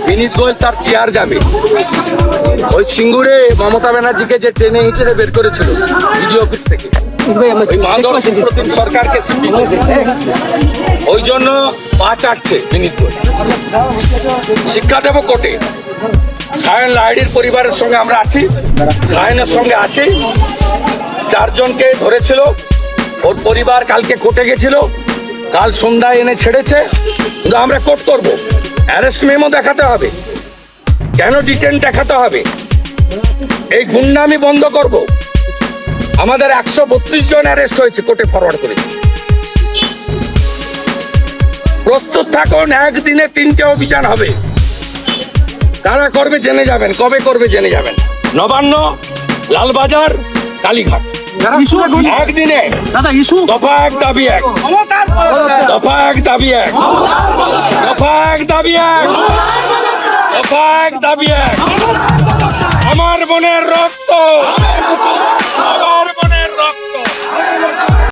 বিনীত গোয়েল তার চেয়ার যাবে। ওই সিঙ্গুরে মমতা ব্যানার্জিকে যে ট্রেনে হিসেবে বের করেছিল বিডি অফিস থেকে, ওই মাদর সুপ্রতিম সরকারকে সিপি, ওই জন্য পা চাটছে বিনীত গোয়েল। শিক্ষা দেব কোর্টে। সায়ন লাহিড়ীর পরিবারের সঙ্গে আমরা আছি, সায়নের সঙ্গে আছি। 4 জনকে ধরেছিল, ওর পরিবার কালকে কোর্টে গেছিল, কাল সন্ধ্যায় এনে ছেড়েছে। কিন্তু আমরা কোর্ট করবো, অ্যারেস্ট মেমো দেখাতে হবে, কেন ডিটেন দেখাতে হবে, এই গুন্ডামি বন্ধ করব। আমাদের 132 জন অ্যারেস্ট হয়েছে, কোর্টে ফরওয়ার্ড করেছে। প্রস্তুত থাকুন, একদিনে 3টে অভিযান হবে। কারা করবে জেনে যাবেন, কবে করবে জেনে যাবেন। নবান্ন, লালবাজার, কালীঘাট, একদিনে। দফা 1 দাবি 1, দফা 1 দাবি 1, দফা 1 দাবি 1, দফা 1 দাবি 1। আমার বোনের রক্ত